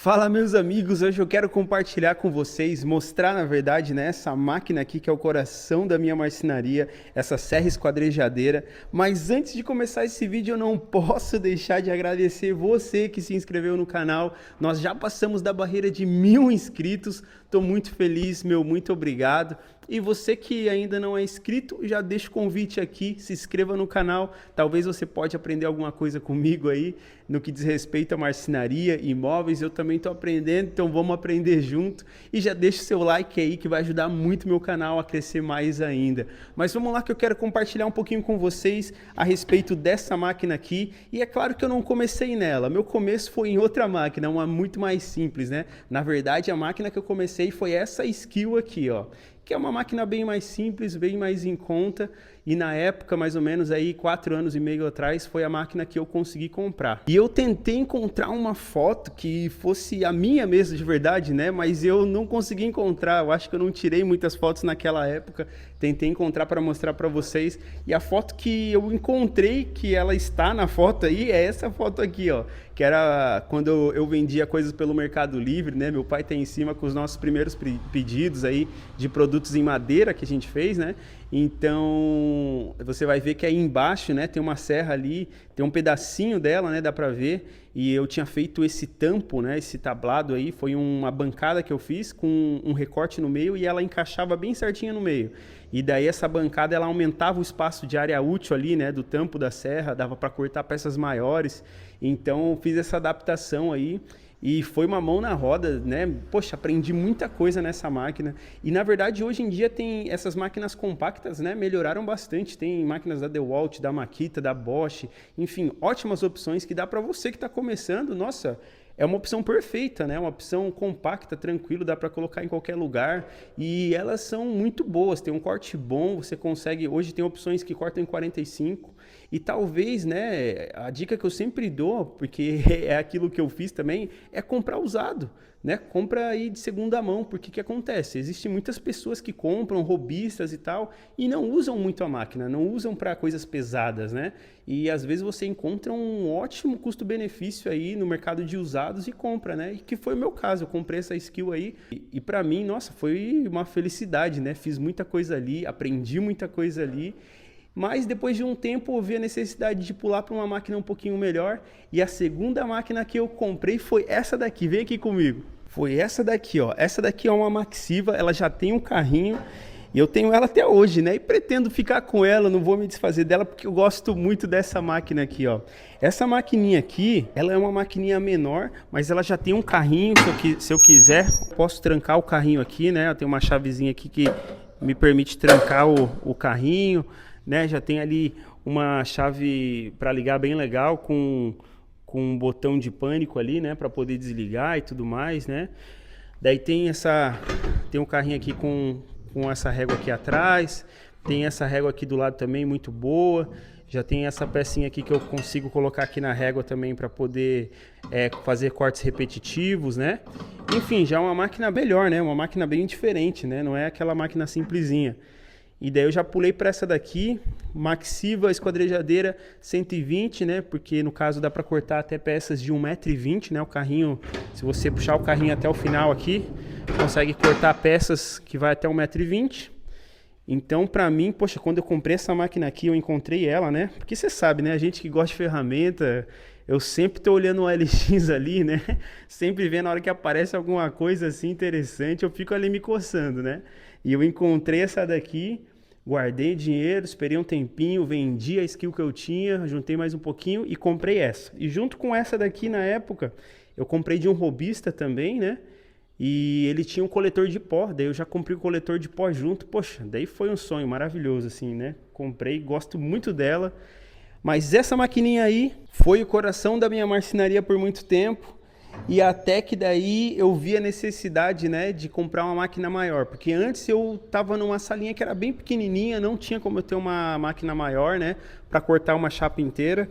Fala, meus amigos, hoje eu quero compartilhar com vocês, mostrar na verdade, né, essa máquina aqui que é o coração da minha marcenaria, essa serra esquadrejadeira. Mas antes de começar esse vídeo eu não posso deixar de agradecer você que se inscreveu no canal. Nós já passamos da barreira de 1000 inscritos, estou muito feliz, muito obrigado. E você que ainda não é inscrito, já deixa o convite aqui, se inscreva no canal, talvez você pode aprender alguma coisa comigo aí, no que diz respeito à marcenaria, imóveis, eu também estou aprendendo, então vamos aprender junto. E já deixa o seu like aí, que vai ajudar muito meu canal a crescer mais ainda. Mas vamos lá que eu quero compartilhar um pouquinho com vocês a respeito dessa máquina aqui. E é claro que eu não comecei nela, meu começo foi em outra máquina, uma muito mais simples, né? Na verdade, a máquina que eu comecei foi essa Skill aqui, ó, que é uma máquina bem mais simples, bem mais em conta, e na época, mais ou menos aí 4 anos e meio atrás, foi a máquina que eu consegui comprar. E eu tentei encontrar uma foto que fosse a minha mesmo de verdade, né? Mas eu não consegui encontrar, eu acho que eu não tirei muitas fotos naquela época, tentei encontrar para mostrar para vocês, e a foto que eu encontrei, que ela está na foto aí, é essa foto aqui, ó, que era quando eu vendia coisas pelo Mercado Livre, né? Meu pai tá em cima com os nossos primeiros pedidos aí de produtos em madeira que a gente fez, né? Então, você vai ver que aí embaixo, né, tem uma serra ali, tem um pedacinho dela, né, dá pra ver, e eu tinha feito esse tampo, né, esse tablado aí, foi uma bancada que eu fiz com um recorte no meio e ela encaixava bem certinha no meio. E daí essa bancada, ela aumentava o espaço de área útil ali, né, do tampo da serra, dava para cortar peças maiores. Então, eu fiz essa adaptação aí. E foi uma mão na roda, né? Poxa, aprendi muita coisa nessa máquina. E na verdade, hoje em dia tem essas máquinas compactas, né? Melhoraram bastante. Tem máquinas da DeWalt, da Makita, da Bosch, enfim, ótimas opções que dá para você que está começando. Nossa, é uma opção perfeita, né? Uma opção compacta, tranquilo, dá para colocar em qualquer lugar. E elas são muito boas, tem um corte bom, você consegue... Hoje tem opções que cortam em 45. E talvez, né, a dica que eu sempre dou, porque é aquilo que eu fiz também, é comprar usado, né? Compra aí de segunda mão, porque que acontece? Existem muitas pessoas que compram, robistas e tal, e não usam muito a máquina, não usam para coisas pesadas, né? E às vezes você encontra um ótimo custo-benefício aí no mercado de usados e compra, né? E que foi o meu caso, eu comprei essa Skill aí e para mim, nossa, foi uma felicidade, né? Fiz muita coisa ali, aprendi muita coisa ali. Mas depois de um tempo eu vi a necessidade de pular para uma máquina um pouquinho melhor. E a segunda máquina que eu comprei foi essa daqui. Vem aqui comigo. Foi essa daqui, ó. Essa daqui é uma Maxiva, ela já tem um carrinho. E eu tenho ela até hoje, né? E pretendo ficar com ela, não vou me desfazer dela, porque eu gosto muito dessa máquina aqui, ó. Essa maquininha aqui, ela é uma maquininha menor, mas ela já tem um carrinho. Se eu quiser, posso trancar o carrinho aqui, né? Tem uma chavezinha aqui que me permite trancar o carrinho, né? Já tem ali uma chave para ligar bem legal com um botão de pânico ali, né, para poder desligar e tudo mais, né? Daí tem um carrinho aqui com essa régua aqui atrás, tem essa régua aqui do lado também muito boa. Já tem essa pecinha aqui que eu consigo colocar aqui na régua também para poder fazer cortes repetitivos, né? Enfim, já é uma máquina melhor, né? Uma máquina bem diferente, né? Não é aquela máquina simplesinha. E daí eu já pulei para essa daqui, Maxiva esquadrejadeira 120, né? Porque no caso dá para cortar até peças de 1,20 m, né? O carrinho, se você puxar o carrinho até o final aqui, consegue cortar peças que vai até 1,20 m. Então, para mim, poxa, quando eu comprei essa máquina aqui, eu encontrei ela, né? Porque você sabe, né? A gente que gosta de ferramenta, eu sempre tô olhando o LX ali, né? Sempre vendo a hora que aparece alguma coisa assim interessante, eu fico ali me coçando, né? E eu encontrei essa daqui, guardei dinheiro, esperei um tempinho, vendi a Skill que eu tinha, juntei mais um pouquinho e comprei essa. E junto com essa daqui, na época, eu comprei de um robista também, né? E ele tinha um coletor de pó, daí eu já comprei o coletor de pó junto. Poxa, daí foi um sonho maravilhoso, assim, né? Comprei, gosto muito dela. Mas essa maquininha aí foi o coração da minha marcenaria por muito tempo. E até que daí eu vi a necessidade, né, de comprar uma máquina maior. Porque antes eu tava numa salinha que era bem pequenininha, não tinha como eu ter uma máquina maior, né, para cortar uma chapa inteira.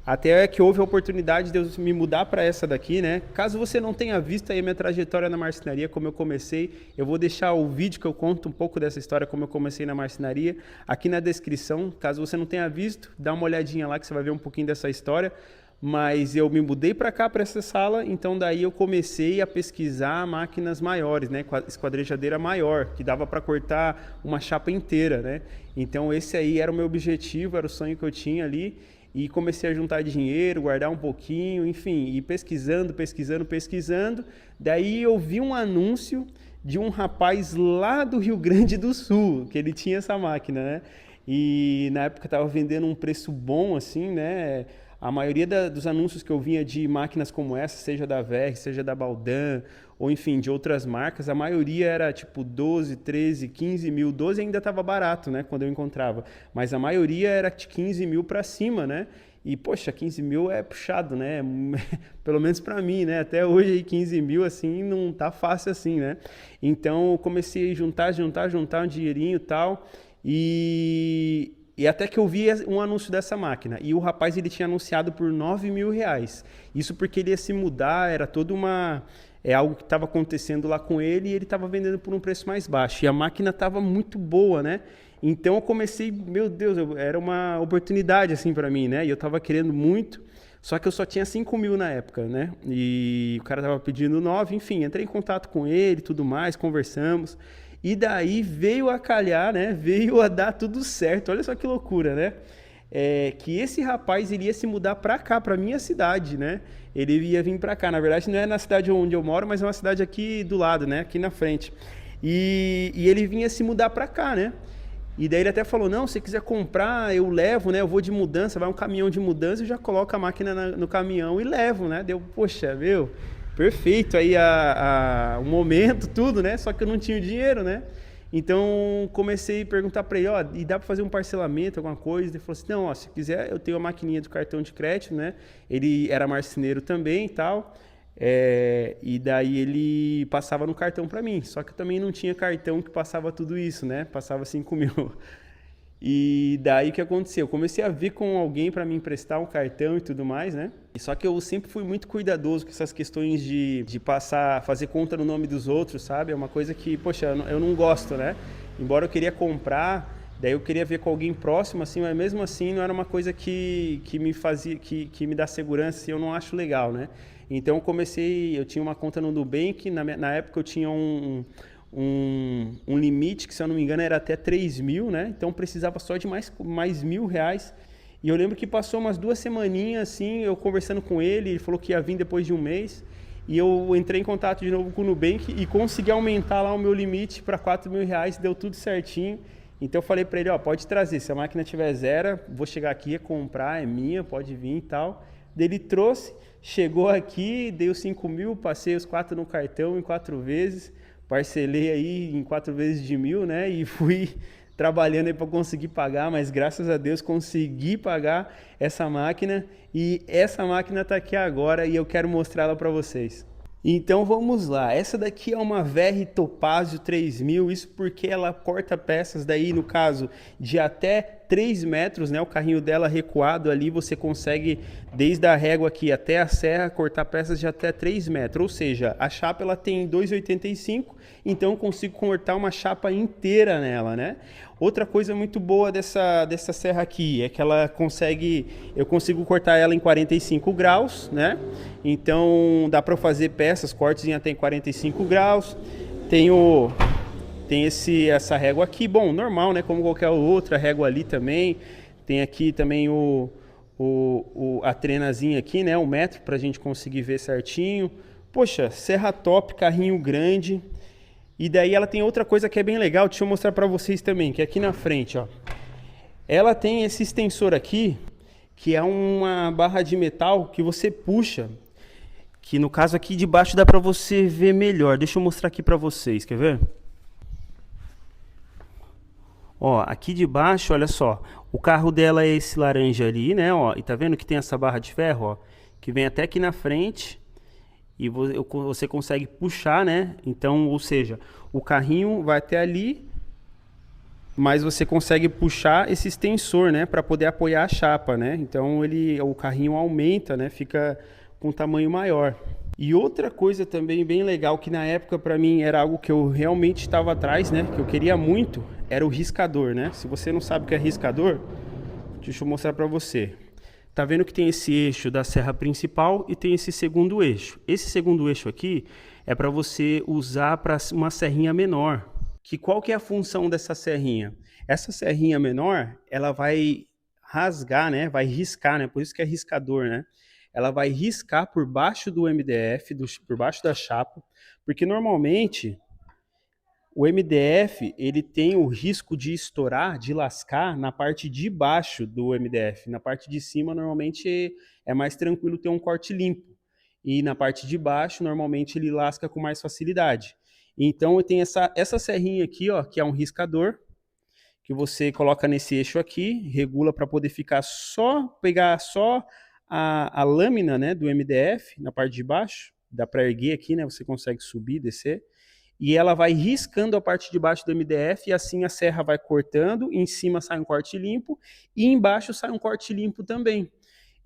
Até que houve a oportunidade de eu me mudar para essa daqui, né? Caso você não tenha visto aí a minha trajetória na marcenaria, como eu comecei, eu vou deixar o vídeo que eu conto um pouco dessa história, como eu comecei na marcenaria, aqui na descrição. Caso você não tenha visto, dá uma olhadinha lá que você vai ver um pouquinho dessa história. mas eu me mudei para cá, para essa sala, então daí eu comecei a pesquisar máquinas maiores, né, esquadrejadeira maior, que dava para cortar uma chapa inteira, né? Então esse aí era o meu objetivo, era o sonho que eu tinha ali, e comecei a juntar dinheiro, guardar um pouquinho, enfim, e pesquisando, pesquisando. Daí eu vi um anúncio de um rapaz lá do Rio Grande do Sul, que ele tinha essa máquina, né? E na época estava vendendo um preço bom, assim, né? A maioria dos anúncios que eu vinha de máquinas como essa, seja da VR, seja da Baldan, ou enfim, de outras marcas, a maioria era tipo 12, 13, 15 mil. 12 ainda estava barato, né, quando eu encontrava, mas a maioria era de 15 mil para cima, né? E, poxa, 15 mil é puxado, né? Pelo menos para mim, né? Até hoje, 15 mil, assim, não tá fácil assim, né? Então, eu comecei a juntar um dinheirinho e tal. E até que eu vi um anúncio dessa máquina. E o rapaz, ele tinha anunciado por R$ 9.000. Isso porque ele ia se mudar, era toda uma... É algo que estava acontecendo lá com ele e ele estava vendendo por um preço mais baixo. E a máquina estava muito boa, né? Então eu comecei, meu Deus, era uma oportunidade assim para mim, né? E eu estava querendo muito, só que eu só tinha 5 mil na época, né? E o cara estava pedindo 9, enfim, entrei em contato com ele, tudo mais, conversamos. E daí veio a calhar, né? Veio a dar tudo certo. Olha só que loucura, né? Que esse rapaz iria se mudar para cá, para minha cidade, né? Ele ia vir para cá. Na verdade, não é na cidade onde eu moro, mas é uma cidade aqui do lado, né? Aqui na frente. E ele vinha se mudar para cá, né? E daí ele até falou, não, se quiser comprar, eu levo, né? Eu vou de mudança, vai um caminhão de mudança, eu já coloco a máquina no caminhão e levo, né? Deu, poxa, meu, perfeito aí o momento, tudo, né? Só que eu não tinha o dinheiro, né? Então comecei a perguntar para ele, ó, e dá para fazer um parcelamento, alguma coisa? Ele falou assim, não, ó, se quiser, eu tenho a maquininha do cartão de crédito, né? Ele era marceneiro também e tal. E daí ele passava no cartão para mim, só que eu também não tinha cartão que passava tudo isso, né? Passava 5 mil. E daí o que aconteceu? Eu comecei a ver com alguém para me emprestar um cartão e tudo mais, né? Só que eu sempre fui muito cuidadoso com essas questões de passar, fazer conta no nome dos outros, sabe? É uma coisa que, poxa, eu não gosto, né? Embora eu queria comprar, daí eu queria ver com alguém próximo, assim, mas mesmo assim não era uma coisa que me fazia, que me dá segurança, assim, eu não acho legal, né? Então eu tinha uma conta no Nubank, na época eu tinha um limite que, se eu não me engano, era até 3 mil, né? Então precisava só de mais R$ 1.000. E eu lembro que passou umas 2 semaninhas, assim, eu conversando com ele falou que ia vir depois de um mês. E eu entrei em contato de novo com o Nubank e consegui aumentar lá o meu limite para R$ 4.000, deu tudo certinho. Então eu falei para ele, ó, pode trazer, se a máquina tiver zero, vou chegar aqui, comprar, é minha, pode vir e tal. Daí ele trouxe, chegou aqui, dei os 5 mil, passei os 4 no cartão em 4 vezes, parcelei aí em 4 vezes de 1.000, né? E fui trabalhando aí para conseguir pagar, mas graças a Deus consegui pagar essa máquina e essa máquina está aqui agora e eu quero mostrá-la para vocês. Então vamos lá, essa daqui é uma VR Topazio 3000, isso porque ela corta peças daí, no caso, de até 3 metros, né? O carrinho dela recuado ali, você consegue, desde a régua aqui até a serra, cortar peças de até 3 metros, ou seja, a chapa ela tem 2,85, então eu consigo cortar uma chapa inteira nela, né? Outra coisa muito boa dessa serra aqui é que eu consigo cortar ela em 45 graus, né? Então dá para fazer peças, cortes em até 45 graus. Tem essa régua aqui, bom, normal, né? Como qualquer outra régua ali também. Tem aqui também a trenazinha aqui, né? O metro para a gente conseguir ver certinho. Poxa, serra top, carrinho grande. E daí ela tem outra coisa que é bem legal, deixa eu mostrar para vocês também, que é aqui na frente, ó. Ela tem esse extensor aqui, que é uma barra de metal que você puxa, que no caso aqui de baixo dá para você ver melhor. Deixa eu mostrar aqui para vocês, quer ver? Ó, aqui de baixo, olha só, o carro dela é esse laranja ali, né, ó, e tá vendo que tem essa barra de ferro, ó, que vem até aqui na frente. E você consegue puxar, né? Então, ou seja, o carrinho vai até ali, mas você consegue puxar esse extensor, né? Para poder apoiar a chapa, né? Então, o carrinho aumenta, né? Fica com um tamanho maior. E outra coisa também bem legal, que na época para mim era algo que eu realmente estava atrás, né? Que eu queria muito, era o riscador, né? Se você não sabe o que é riscador, deixa eu mostrar para você. tá vendo que tem esse eixo da serra principal e tem esse segundo eixo. Esse segundo eixo aqui é para você usar para uma serrinha menor. Qual que é a função dessa serrinha? Essa serrinha menor, ela vai rasgar, né? Vai riscar, né? Por isso que é riscador, né? Ela vai riscar por baixo do MDF, por baixo da chapa, porque normalmente o MDF ele tem o risco de estourar, de lascar na parte de baixo do MDF. Na parte de cima, normalmente é mais tranquilo ter um corte limpo. E na parte de baixo, normalmente ele lasca com mais facilidade. Então eu tenho essa serrinha aqui, ó, que é um riscador, que você coloca nesse eixo aqui, regula para poder pegar só a lâmina, né, do MDF na parte de baixo. Dá para erguer aqui, né? Você consegue subir, descer. E ela vai riscando a parte de baixo do MDF e assim a serra vai cortando, em cima sai um corte limpo e embaixo sai um corte limpo também.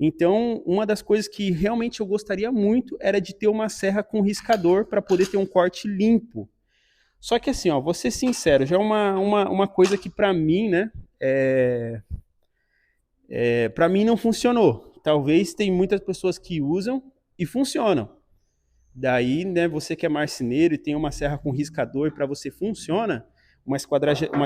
Então, uma das coisas que realmente eu gostaria muito era de ter uma serra com riscador para poder ter um corte limpo. Só que assim, ó, vou ser sincero, já é uma coisa que para mim, né, para mim não funcionou. Talvez tem muitas pessoas que usam e funcionam. Daí, né, você que é marceneiro e tem uma serra com riscador, para você funciona, uma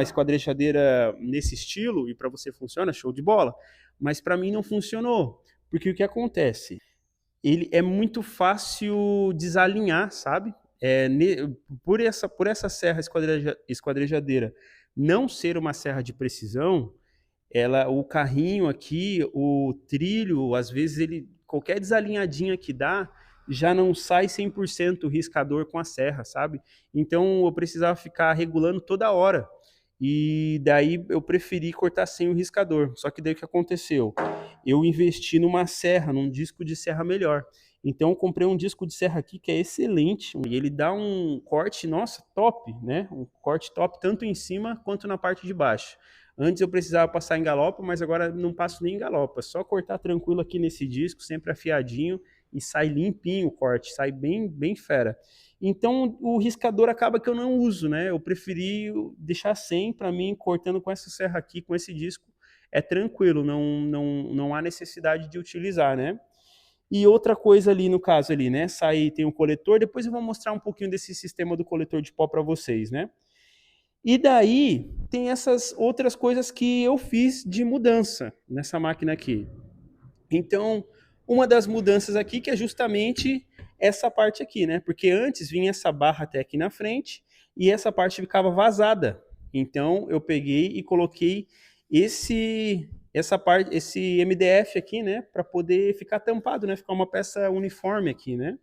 esquadrejadeira nesse estilo e para você funciona, show de bola. Mas para mim não funcionou, porque o que acontece? Ele é muito fácil desalinhar, sabe? Por essa serra esquadrejadeira não ser uma serra de precisão, o carrinho aqui, o trilho, às vezes qualquer desalinhadinha que dá, já não sai 100% riscador com a serra, sabe? Então eu precisava ficar regulando toda hora. E daí eu preferi cortar sem o riscador. Só que daí o que aconteceu? Eu investi numa serra, num disco de serra melhor. Então eu comprei um disco de serra aqui que é excelente. E ele dá um corte, nossa, top, né? Um corte top tanto em cima quanto na parte de baixo. Antes eu precisava passar em galopa, mas agora não passo nem em galopa. Só cortar tranquilo aqui nesse disco, sempre afiadinho, e sai limpinho o corte, sai bem, bem fera. Então o riscador acaba que eu não uso, né? Eu preferi deixar sem, para mim, cortando com essa serra aqui, com esse disco, é tranquilo, não há necessidade de utilizar, né? E outra coisa ali no caso ali, né? Tem o coletor, depois eu vou mostrar um pouquinho desse sistema do coletor de pó para vocês, né? E daí tem essas outras coisas que eu fiz de mudança nessa máquina aqui. Então, uma das mudanças aqui que é justamente essa parte aqui, né? Porque antes vinha essa barra até aqui na frente e essa parte ficava vazada. Então, eu peguei e coloquei esse MDF aqui, né, para poder ficar tampado, né, ficar uma peça uniforme aqui, né?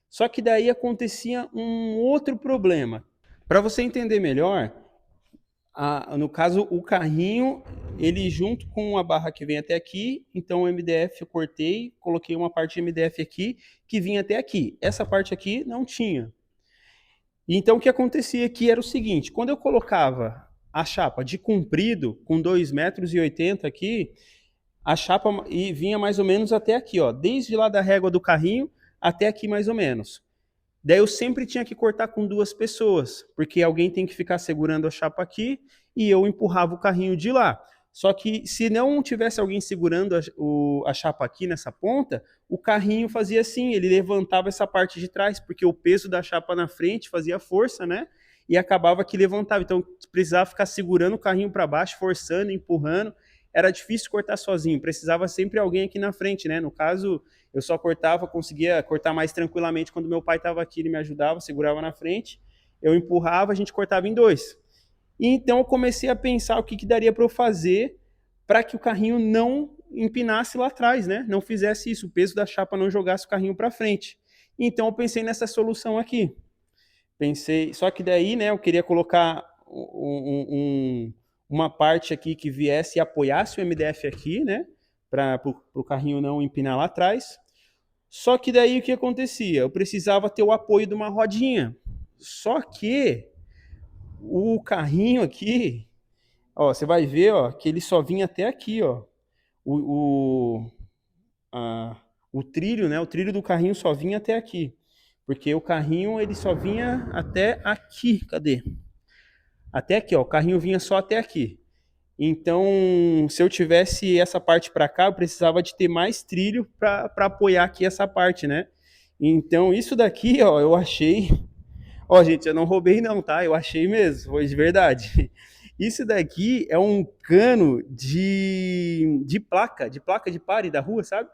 Só que daí acontecia um outro problema. Para você entender melhor, no caso, o carrinho, ele junto com a barra que vem até aqui, então o MDF eu cortei, coloquei uma parte de MDF aqui, que vinha até aqui. Essa parte aqui não tinha. Então o que acontecia aqui era o seguinte, quando eu colocava a chapa de comprido, com 2,80 m aqui, a chapa vinha mais ou menos até aqui, ó, desde lá da régua do carrinho até aqui mais ou menos. Daí eu sempre tinha que cortar com duas pessoas, porque alguém tem que ficar segurando a chapa aqui e eu empurrava o carrinho de lá. Só que se não tivesse alguém segurando a chapa aqui nessa ponta, o carrinho fazia assim, ele levantava essa parte de trás, porque o peso da chapa na frente fazia força, né? E acabava que levantava. Então precisava ficar segurando o carrinho para baixo, forçando, empurrando. Era difícil cortar sozinho, precisava sempre alguém aqui na frente, né? No caso, eu só conseguia cortar mais tranquilamente quando meu pai estava aqui, ele me ajudava, segurava na frente, eu empurrava, a gente cortava em dois. E então eu comecei a pensar o que daria para eu fazer para que o carrinho não empinasse lá atrás, né? Não fizesse isso, o peso da chapa não jogasse o carrinho para frente. Então eu pensei nessa solução aqui. Só que daí, né, eu queria colocar uma parte aqui que viesse e apoiasse o MDF aqui, né? Para o carrinho não empinar lá atrás. Só que daí o que acontecia? Eu precisava ter o apoio de uma rodinha. Só que o carrinho aqui, ó, você vai ver, ó, que ele só vinha até aqui, ó. O trilho, né? O trilho do carrinho só vinha até aqui. Porque o carrinho ele só vinha até aqui. Cadê? Até aqui, ó. O carrinho vinha só até aqui. Então, se eu tivesse essa parte para cá, eu precisava de ter mais trilho para apoiar aqui essa parte, né? Então, isso daqui, ó, eu achei. Ó, gente, eu não roubei não, tá? Eu achei mesmo, foi de verdade. Isso daqui é um cano de placa de pare da rua, sabe?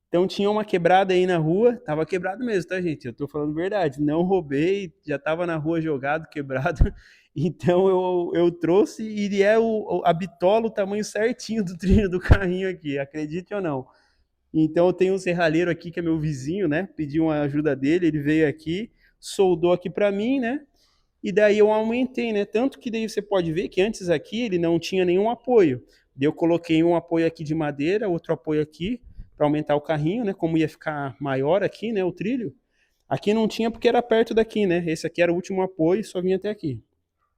Então tinha uma quebrada aí na rua, tava quebrado mesmo, tá, gente? Eu tô falando verdade, não roubei, já tava na rua jogado, quebrado. Então eu trouxe e é a bitola, o tamanho certinho do trilho do carrinho aqui, acredite ou não. Então eu tenho um serralheiro aqui que é meu vizinho, né? Pedi uma ajuda dele, ele veio aqui, soldou aqui para mim, né? E daí eu aumentei, né? Tanto que daí você pode ver que antes aqui ele não tinha nenhum apoio. Daí eu coloquei um apoio aqui de madeira, outro apoio aqui para aumentar o carrinho, né? Como ia ficar maior aqui, né? O trilho. Aqui não tinha porque era perto daqui, né? Esse aqui era o último apoio, só vinha até aqui.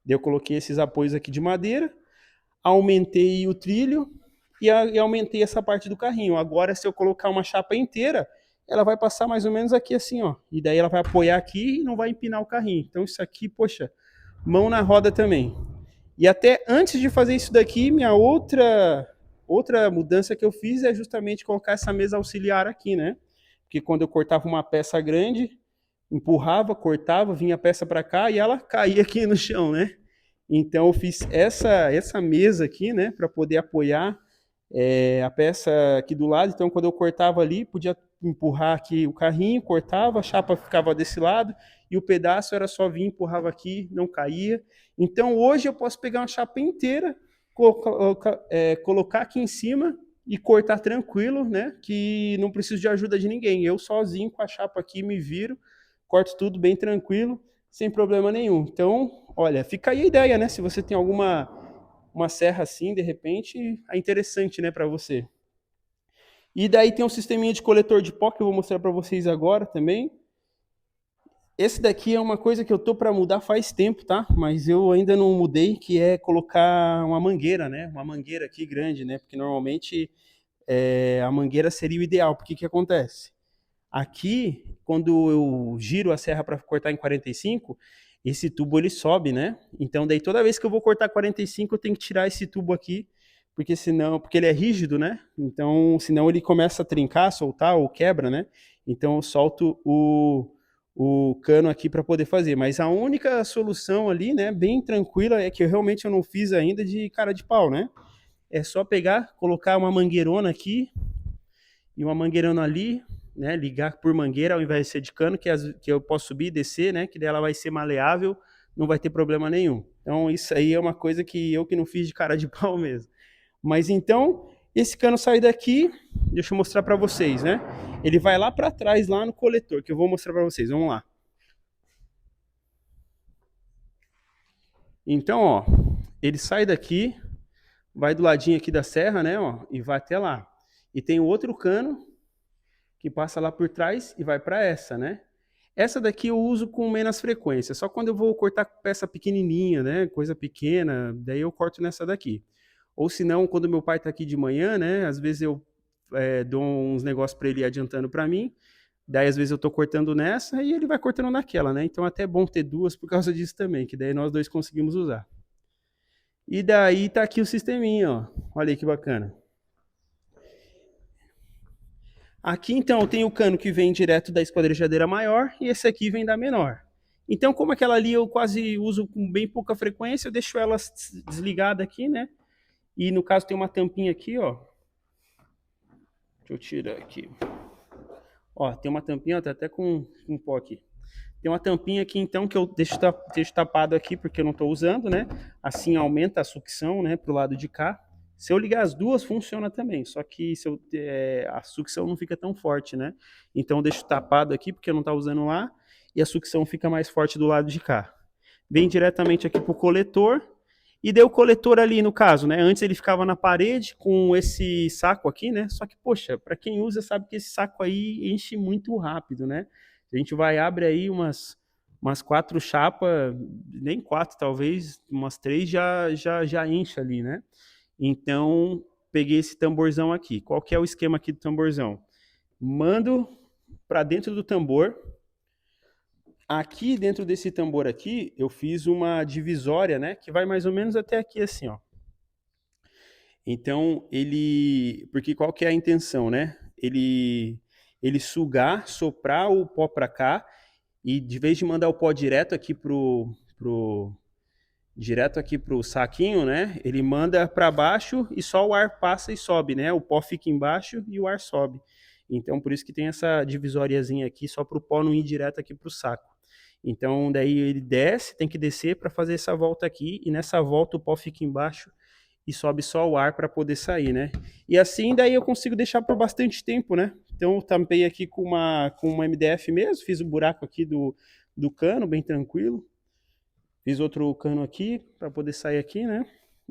Daí eu coloquei esses apoios aqui de madeira, aumentei o trilho e aumentei essa parte do carrinho. Agora, se eu colocar uma chapa inteira, ela vai passar mais ou menos aqui assim, ó. E daí ela vai apoiar aqui e não vai empinar o carrinho. Então isso aqui, poxa, mão na roda também. E até antes de fazer isso daqui, minha outra mudança que eu fiz é justamente colocar essa mesa auxiliar aqui, né? Porque quando eu cortava uma peça grande, empurrava, cortava, vinha a peça para cá e ela caía aqui no chão, né? Então eu fiz essa mesa aqui, né, para poder apoiar a peça aqui do lado. Então quando eu cortava ali, podia empurrar aqui o carrinho, cortava, a chapa ficava desse lado e o pedaço era só vir, empurrava aqui, não caía. Então hoje eu posso pegar uma chapa inteira, colocar aqui em cima e cortar tranquilo, né? Que não preciso de ajuda de ninguém. Eu sozinho com a chapa aqui me viro, corto tudo bem tranquilo, sem problema nenhum. Então, olha, fica aí a ideia, né? Se você tem alguma uma serra assim, de repente, é interessante, né, para você. E daí tem um sisteminha de coletor de pó que eu vou mostrar para vocês agora também. Esse daqui é uma coisa que eu tô para mudar faz tempo, tá? Mas eu ainda não mudei, que é colocar uma mangueira, né? Uma mangueira aqui grande, né? Porque normalmente a mangueira seria o ideal. Porque que acontece? Aqui, quando eu giro a serra para cortar em 45, esse tubo ele sobe, né? Então daí toda vez que eu vou cortar 45, eu tenho que tirar esse tubo aqui, porque senão, porque ele é rígido, né? Então, senão ele começa a trincar, soltar ou quebra, né? Então eu solto o cano aqui para poder fazer. Mas a única solução ali, né, bem tranquila, é que eu realmente eu não fiz ainda de cara de pau, né? É só pegar, colocar uma mangueirona aqui e uma mangueirona ali, né? Ligar por mangueira ao invés de ser de cano, que eu posso subir e descer, né? Que daí ela vai ser maleável, não vai ter problema nenhum. Então isso aí é uma coisa que eu que não fiz de cara de pau mesmo. Mas então, esse cano sai daqui, deixa eu mostrar para vocês, né? Ele vai lá para trás, lá no coletor, que eu vou mostrar para vocês. Vamos lá. Então, ó, ele sai daqui, vai do ladinho aqui da serra, né, ó, e vai até lá. E tem outro cano que passa lá por trás e vai para essa, né? Essa daqui eu uso com menos frequência, só quando eu vou cortar peça pequenininha, né, coisa pequena, daí eu corto nessa daqui. Ou se não, quando meu pai está aqui de manhã, né, às vezes eu dou uns negócios para ele ir adiantando para mim, daí às vezes eu estou cortando nessa e ele vai cortando naquela, né? Então até é bom ter duas por causa disso também, que daí nós dois conseguimos usar. E daí tá aqui o sisteminha, ó. Olha aí que bacana. Aqui então tem o cano que vem direto da esquadrejadeira maior e esse aqui vem da menor. Então, como aquela ali eu quase uso com bem pouca frequência, eu deixo ela desligada aqui, né? E no caso tem uma tampinha aqui, ó. Deixa eu tirar aqui. Ó, tem uma tampinha, ó, tá até com um pó aqui. Tem uma tampinha aqui então que eu deixo tapado aqui porque eu não estou usando, né? Assim aumenta a sucção, né, pro lado de cá. Se eu ligar as duas funciona também, só que a sucção não fica tão forte, né? Então eu deixo tapado aqui porque eu não estou usando lá e a sucção fica mais forte do lado de cá. Vem diretamente aqui pro coletor e deu o coletor ali no caso, né? Antes ele ficava na parede com esse saco aqui, né? Só que poxa, para quem usa sabe que esse saco aí enche muito rápido, né? A gente vai, abre aí umas 4 chapas, nem 4 talvez, umas 3 já enche ali, né? Então, peguei esse tamborzão aqui. Qual que é o esquema aqui do tamborzão? Mando para dentro do tambor. Aqui dentro desse tambor aqui, eu fiz uma divisória, né? Que vai mais ou menos até aqui assim, ó. Então, porque qual que é a intenção, né? Ele sugar, soprar o pó para cá, e de vez de mandar o pó direto aqui pro saquinho, né? Ele manda para baixo e só o ar passa e sobe, né? O pó fica embaixo e o ar sobe. Então, por isso que tem essa divisóriazinha aqui, só para o pó não ir direto aqui pro saco. Então, daí ele desce, tem que descer para fazer essa volta aqui, e nessa volta o pó fica embaixo e sobe só o ar para poder sair, né? E assim daí eu consigo deixar por bastante tempo, né? Então eu tampei aqui com uma MDF mesmo, fiz o buraco aqui do cano, bem tranquilo. Fiz outro cano aqui para poder sair aqui, né?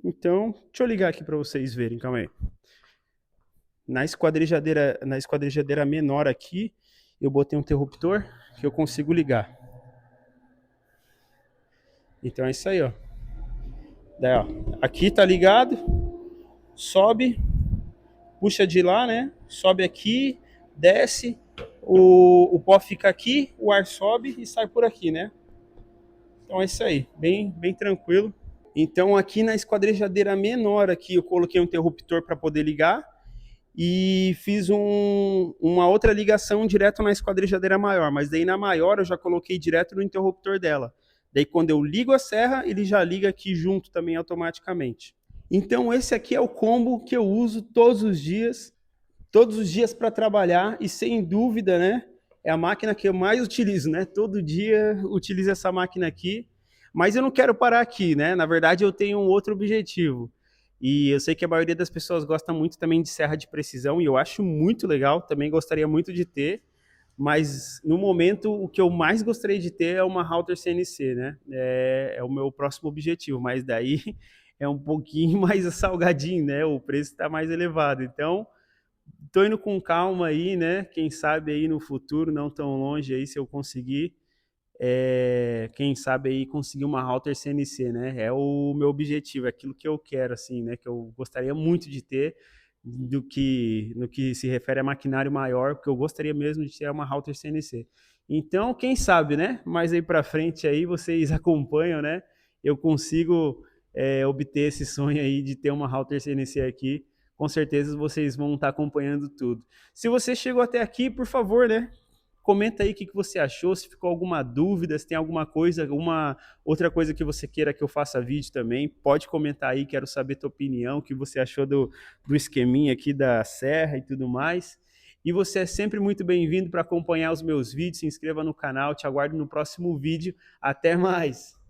Então, deixa eu ligar aqui para vocês verem, calma aí. Na esquadrejadeira menor aqui, eu botei um interruptor que eu consigo ligar. Então é isso aí, ó. Daí, ó, aqui tá ligado, sobe, puxa de lá, né? Sobe aqui, desce, o pó fica aqui, o ar sobe e sai por aqui, né? Então é isso aí, bem tranquilo. Então aqui na esquadrejadeira menor aqui eu coloquei um interruptor para poder ligar e fiz uma outra ligação direto na esquadrejadeira maior, mas daí na maior eu já coloquei direto no interruptor dela. Daí quando eu ligo a serra, ele já liga aqui junto também automaticamente. Então esse aqui é o combo que eu uso todos os dias para trabalhar e sem dúvida, né, é a máquina que eu mais utilizo, né? Todo dia utilizo essa máquina aqui, mas eu não quero parar aqui, né? Na verdade, eu tenho um outro objetivo. E eu sei que a maioria das pessoas gosta muito também de serra de precisão e eu acho muito legal, também gostaria muito de ter, mas no momento o que eu mais gostaria de ter é uma Halter CNC, né? É o meu próximo objetivo, mas daí é um pouquinho mais salgadinho, né? O preço está mais elevado. Então, tô indo com calma aí, né? Quem sabe aí no futuro, não tão longe aí, se eu conseguir, quem sabe aí conseguir uma router CNC, né? É o meu objetivo, é aquilo que eu quero, assim, né? Que eu gostaria muito de ter, no que se refere a maquinário maior, porque eu gostaria mesmo de ter uma router CNC. Então, quem sabe, né? Mais aí para frente aí vocês acompanham, né? Eu consigo obter esse sonho aí de ter uma router CNC aqui. Com certeza vocês vão estar acompanhando tudo. Se você chegou até aqui, por favor, né? Comenta aí o que você achou, se ficou alguma dúvida, se tem alguma coisa, alguma outra coisa que você queira que eu faça vídeo também, pode comentar aí, quero saber tua opinião, o que você achou do esqueminha aqui da serra e tudo mais. E você é sempre muito bem-vindo para acompanhar os meus vídeos, se inscreva no canal, te aguardo no próximo vídeo, até mais!